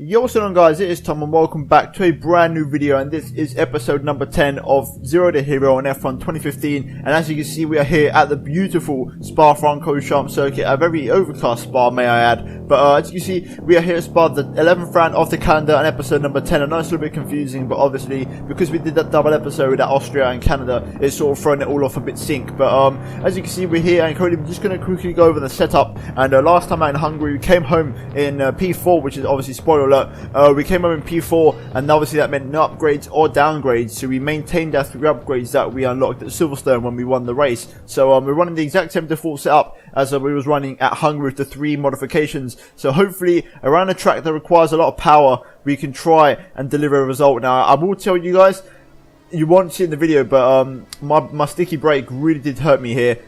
Yo, what's going on, guys? It is Tom and welcome back to a brand new video, and this is episode number 10 of Zero to Hero on F1 2015. And as you can see, we are here at the beautiful Spa-Francorchamps circuit, a very overcast Spa, may I add. But as you can see, we are here at Spa, the 11th round of the calendar, and episode number 10. I know it's a little bit confusing, but obviously because we did that double episode at Austria and Canada, it's sort of thrown it all off a bit sync. But as you can see, we're here, and currently we're just going to quickly go over the setup. And last time out in Hungary, we came home in P4, which is obviously spoiler alert. We came home in P4, and obviously that meant no upgrades or downgrades, so we maintained our 3 upgrades that we unlocked at Silverstone when we won the race. So we're running the exact same default setup as we was running at Hungary with the 3 modifications. So hopefully around a track that requires a lot of power, we can try and deliver a result. Now I will tell you guys, you won't see it in the video, but my sticky brake really did hurt me here.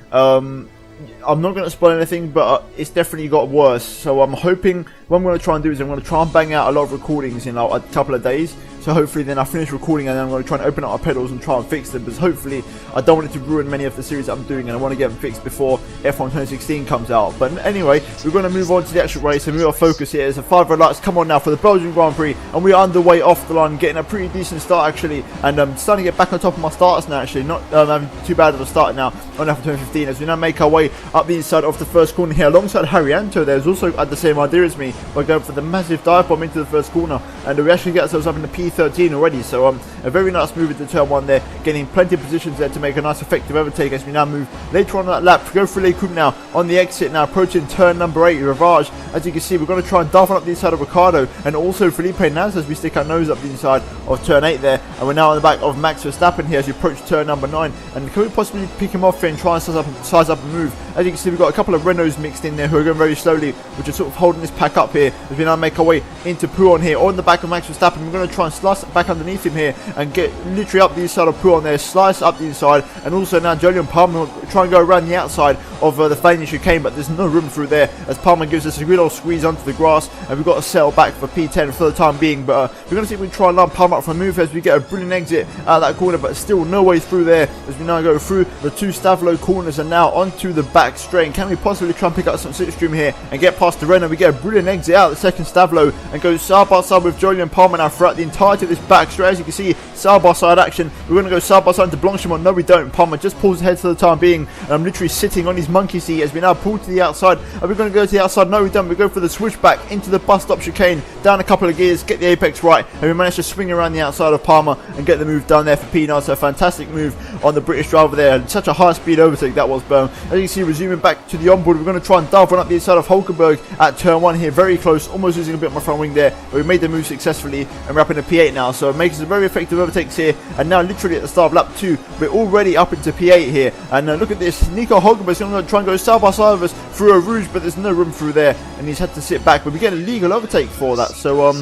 I'm not going to spoil anything, but it's definitely got worse. So I'm hoping what I'm going to try and do is I'm going to try and bang out a lot of recordings in like a couple of days. So hopefully then I finish recording and then I'm going to try and open up my pedals and try and fix them. Because hopefully I don't want it to ruin many of the series that I'm doing, and I want to get them fixed before F1 2016 comes out. But anyway, we're going to move on to the actual race and move our focus here. There's a 5 red lights come on now for the Belgian Grand Prix, and we are underway off the line, getting a pretty decent start actually. And I'm starting to get back on top of my starters now actually. Not having too bad of a start now on F1 2015 as we now make our way up the inside of the first corner here alongside Harrianto. There's also had the same idea as me by going for the massive dive bomb into the first corner, and we actually get ourselves up in the P13 already. So a very nice move into turn 1 there, getting plenty of positions there to make a nice effective overtake as we now move later on that lap. Go for Le Coupe now on the exit, now approaching turn number 8, Ravage. As you can see, we're going to try and dive on up the inside of Ricciardo and also Felipe Naz as we stick our nose up the inside of turn 8 there, and we're now on the back of Max Verstappen here as we approach turn number 9. And can we possibly pick him off here and try and size up and move? As you can see, we've got a couple of Renaults mixed in there who are going very slowly, which is sort of holding this pack up here as we now make our way into Pouon here on the back of Max Verstappen. We're going to try and slice back underneath him here and get literally up the inside of Pouon there, slice up the inside, and also now Julian Palmer will try and go around the outside of the Fanish chicane, but there's no room through there as Palmer gives us a good old squeeze onto the grass, and we've got to settle back for P10 for the time being. But we're going to see if we can try and line Palmer up for a move as we get a brilliant exit out of that corner, but still no way through there as we now go through the 2 Stavlo corners and now onto the back straight. And can we possibly try and pick up some slipstream here and get past the Renault? We get a brilliant exit out of the second Stavlo and go side by side with Julian Palmer now throughout the entirety of this back straight. As you can see, side by side action. We're going to go side by side into Blanchimont. No, we don't. Palmer just pulls ahead for the time being, and I'm literally sitting on his monkey seat as we now pull to the outside. Are we going to go to the outside? No, we don't. We go for the switchback into the bus stop chicane, down a couple of gears, get the apex right, and we manage to swing around the outside of Palmer and get the move done there for P9. So a fantastic move on the British driver there, and such a high speed overtake that was. As you can see, resuming back to the onboard, we're going to try and dive on up the inside of Hulkenberg at turn 1 here, very close, almost losing a bit of my front wing there, but we made the move successfully and we're up in the P8 now. So it makes some very effective overtakes here, and now literally at the start of lap 2 we're already up into P8 here. And look at this, Nico Hulkenberg's going to try and go side by side with us through a Rouge, but there's no room through there and he's had to sit back, but we get a legal overtake for that. So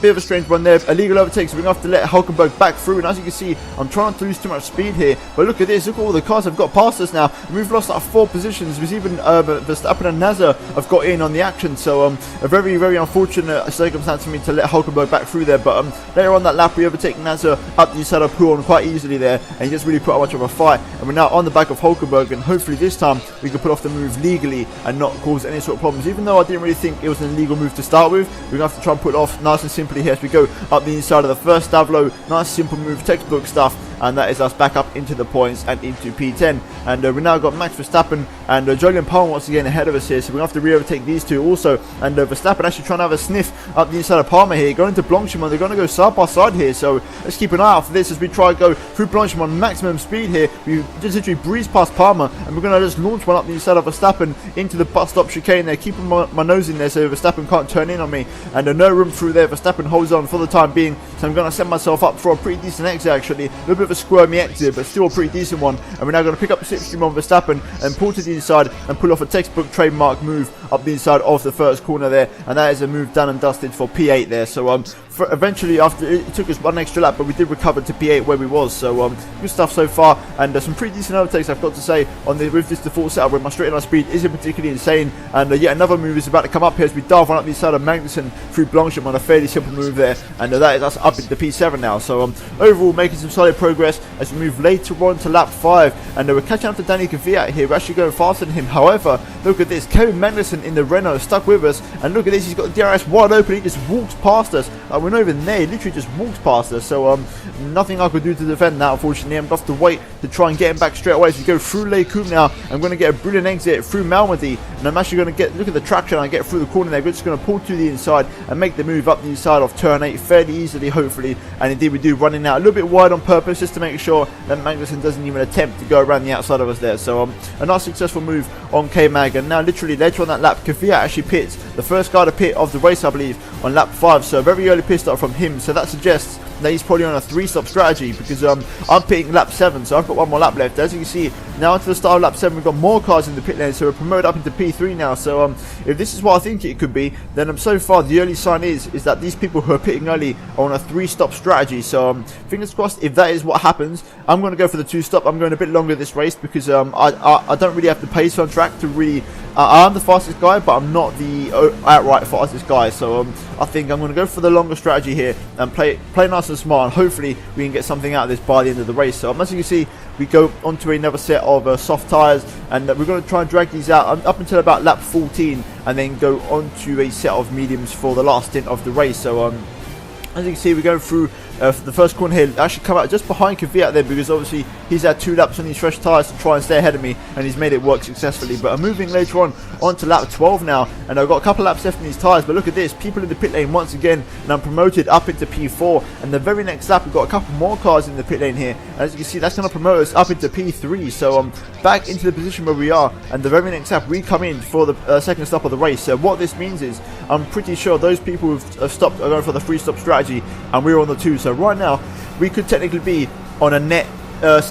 bit of a strange one there, a legal overtake, so we're going to have to let Hulkenberg back through. And as you can see, I'm trying not to lose too much speed here, but look at this, look at all the cars have got past us now, and we've lost like 4 positions, because even Verstappen and Nasser have got in on the action. So a very, very unfortunate circumstance for me to let Hulkenberg back through there. But later on that lap we overtake Nasser up the side of Pouon quite easily there, and he just really put up much of a fight, and we're now on the back of Hulkenberg, and hopefully this time we can put off the move legally and not cause any sort of problems. Even though I didn't really think it was an illegal move to start with, we're going to have to try and put it off nice and simply here as we go up the inside of the first Stavlo. Nice simple move, textbook stuff, and that is us back up into the points and into P10. And we now got Max Verstappen and Julian Palmer once again ahead of us here, so we're going to have to re-overtake these two also. And Verstappen actually trying to have a sniff up the inside of Palmer here, going to Blanchimont. They're going to go side by side here, so let's keep an eye out for this as we try to go through Blanchimont maximum speed here. We just literally breeze past Palmer, and we're going to just launch one up the inside of Verstappen into the bus stop chicane there, keeping my nose in there so Verstappen can't turn in on me, and no room through there. Verstappen holds on for the time being, so I'm going to set myself up for a pretty decent exit actually. A little bit of a squirmy exit, but still a pretty decent one. And we're now going to pick up the slipstream on Verstappen and pull to the inside and pull off a textbook trademark move up the inside of the first corner there, and that is a move done and dusted for P8 there. So eventually, after it took us one extra lap, but we did recover to P8 where we was. So good stuff so far, and some pretty decent overtakes I've got to say on with this default setup where my straight line speed isn't particularly insane. And yet another move is about to come up here as we dive on up the side of Magnussen through Blanchimont on a fairly simple move there, and that is us up into P7 now. So overall making some solid progress progress as we move later on to lap 5, and we're catching up to Danny Kvyat here. We're actually going faster than him. However, look at this, Kevin Magnussen in the Renault stuck with us, and look at this, he's got the DRS wide open. He just walks past us. We're not even there, he literally just walks past us. So nothing I could do to defend that, unfortunately. I'm going to have to wait to try and get him back straight away. As we go through Les Combes now, I'm going to get a brilliant exit through Malmedy, and I'm actually going to look at the traction and get through the corner there. We're just going to pull to the inside and make the move up the inside of turn 8 fairly easily, hopefully. And indeed we do, running out a little bit wide on purpose just to make sure that Magnussen doesn't even attempt to go around the outside of us there. So a nice successful move on K-Mag, and now literally later on that lap, Kvyat actually pits, the first guy to pit of the race I believe, on lap 5, so a very early pit stop from him. So that suggests that he's probably on a 3-stop strategy, because I'm pitting lap 7, so I've got one more lap left. As you can see, now into the start of lap 7, we've got more cars in the pit lane, so we're promoted up into P3 now. So if this is what I think it could be, then so far the early sign is that these people who are pitting early are on a 3-stop strategy. So fingers crossed, if that is what happens, I'm going to go for the 2-stop. I'm going a bit longer this race because I don't really have the pace on track to really. I'm the fastest guy, but I'm not the outright fastest guy. So I think I'm going to go for the longer strategy here and play nice and smart, and hopefully we can get something out of this by the end of the race. So as you can see, we go onto another set of soft tyres, and we're going to try and drag these out up until about lap 14, and then go onto a set of mediums for the last stint of the race. So as you can see, we're going through the first corner here. Actually come out just behind Kvyat there, because obviously he's had 2 laps on these fresh tyres to try and stay ahead of me, and he's made it work successfully. But I'm moving later on to lap 12 now, and I've got a couple of laps left in these tyres. But look at this, people in the pit lane once again, and I'm promoted up into P4, and the very next lap we've got a couple more cars in the pit lane here, and as you can see, that's going to promote us up into P3. So I'm back into the position where we are, and the very next lap we come in for the second stop of the race. So what this means is I'm pretty sure those people who've stopped are going for the 3-stop strategy, and we're on the 2. So right now we could technically be on a net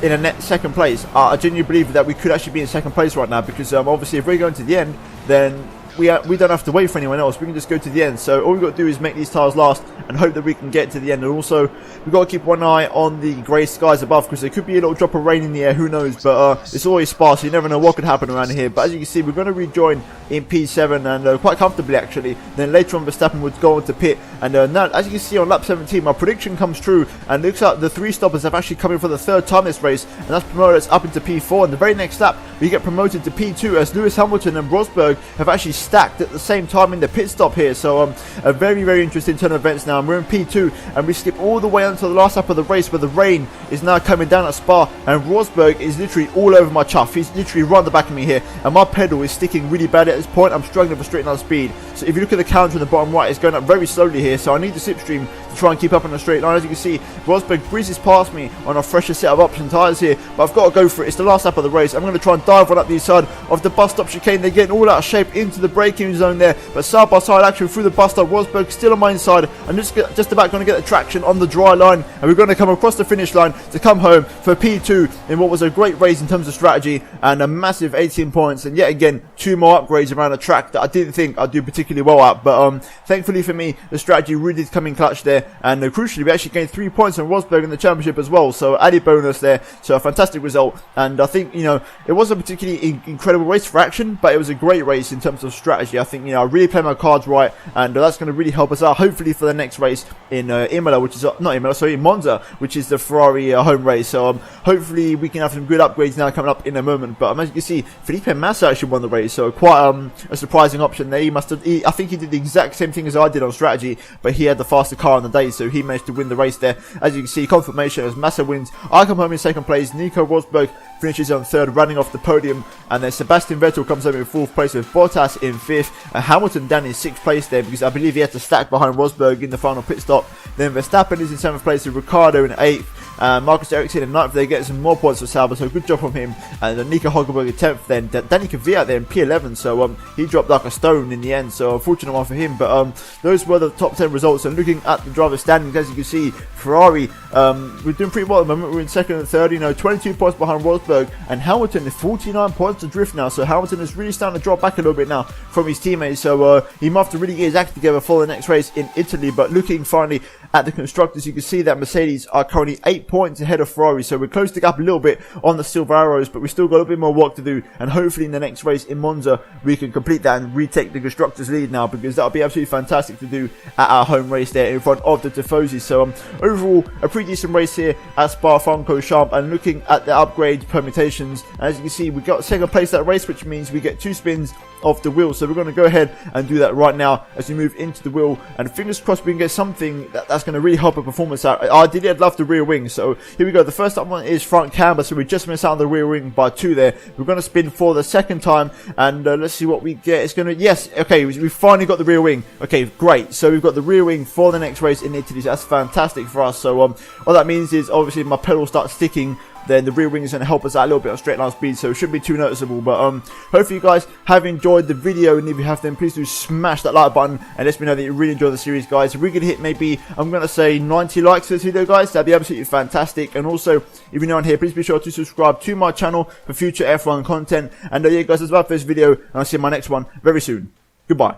in a net second place. I genuinely believe that we could actually be in second place right now, because obviously if we're going to the end, then we don't have to wait for anyone else. We can just go to the end. So all we've got to do is make these tyres last and hope that we can get to the end. And also, we've got to keep one eye on the grey skies above, because there could be a little drop of rain in the air, who knows. But it's always sparse, so you never know what could happen around here. But as you can see, we're going to rejoin in P7, and quite comfortably actually. Then later on, Verstappen would go on to pit. And now, as you can see on lap 17, my prediction comes true, and looks like the 3 stoppers have actually come in for the 3rd time this race, and that's promoted us up into P4. And the very next lap, we get promoted to P2, as Lewis Hamilton and Rosberg have actually stacked at the same time in the pit stop here. So a very, very interesting turn of events now, and we're in P2, and we skip all the way until the last lap of the race, where the rain is now coming down at Spa, and Rosberg is literally all over my chuff. He's literally right the back of me here, and my pedal is sticking really bad at this point. I'm struggling for straight line speed. So if you look at the counter in the bottom right, it's going up very slowly here, so I need the slipstream to try and keep up on a straight line. As you can see, Rosberg breezes past me on a fresher set of option tyres here, but I've got to go for it. It's the last lap of the race. I'm going to try and dive one up the side of the bus stop chicane. They're getting all out of shape into the braking zone there, but side by side action through the bus stop. Rosberg still on my inside. I'm just about going to get the traction on the dry line, and we're going to come across the finish line to come home for P2 in what was a great race in terms of strategy, and a massive 18 points, and yet again 2 more upgrades around a track that I didn't think I'd do particularly well at. But thankfully for me, the strategy really did come in clutch there, and crucially we actually gained 3 points on Rosberg in the championship as well, so added bonus there. So a fantastic result, and I think, you know, it wasn't a particularly incredible race for action, but it was a great race in terms of strategy. I think, you know, I really played my cards right, and that's going to really help us out hopefully for the next race in Imola, which is in Monza, which is the Ferrari home race. So hopefully we can have some good upgrades now coming up in a moment. But as you can see, Felipe Massa actually won the race, so quite a surprising option there. I think he did the exact same thing as I did on strategy, but he had the faster car on the day, so he managed to win the race there. As you can see, confirmation as Massa wins. I come home in second place. Nico Rosberg finishes on 3rd, running off the podium, and then Sebastian Vettel comes home in 4th place, with Bottas in 5th, and Hamilton down in 6th place there, because I believe he had to stack behind Rosberg in the final pit stop. Then Verstappen is in 7th place, with Ricciardo in 8th. Marcus Ericsson in 9th, they get some more points for Sauber, so good job from him. And then Nico Hülkenberg in 10th, then Danny Kvyat there in P11, so he dropped like a stone in the end, so a fortunate one for him. But those were the top 10 results. And looking at the driver standings, as you can see, Ferrari, we're doing pretty well at the moment. We're in 2nd and 3rd, you know, 22 points behind Rosberg, and Hamilton is 49 points to drift now, so Hamilton is really starting to drop back a little bit now from his teammates, so he might have to really get his act together for the next race in Italy. But looking finally at the constructors, you can see that Mercedes are currently 8 points ahead of Ferrari, so we're close the gap a little bit on the silver arrows, but we still got a bit more work to do, and hopefully in the next race in Monza we can complete that and retake the constructors lead now, because that'll be absolutely fantastic to do at our home race there in front of the Tifosi. So overall a pretty decent race here at Spa-Francorchamps, and looking at the upgrade permutations, as you can see we got second place that race, which means we get 2 spins off the wheel. So we're going to go ahead and do that right now as we move into the wheel, and fingers crossed we can get something that's going to really help our performance out. Ideally I'd love the rear wing, so here we go. The first one is front camber, so we just missed out on the rear wing by 2 there. We're going to spin for the second time, and let's see what we get. It's going to, yes, okay, we finally got the rear wing. Okay, great. So we've got the rear wing for the next race in Italy, so that's fantastic for us. So what that means is obviously if my pedal starts sticking, then the rear wing is going to help us out a little bit of straight line speed, so it shouldn't be too noticeable. But hopefully you guys have enjoyed the video, and if you have, then please do smash that like button and let me know that you really enjoy the series, guys. If we could hit maybe, I'm going to say 90 likes for this video, guys, that'd be absolutely fantastic. And also, if you're new on here, please be sure to subscribe to my channel for future F1 content. And yeah guys, that's about for this video, and I'll see you in my next one very soon. Goodbye.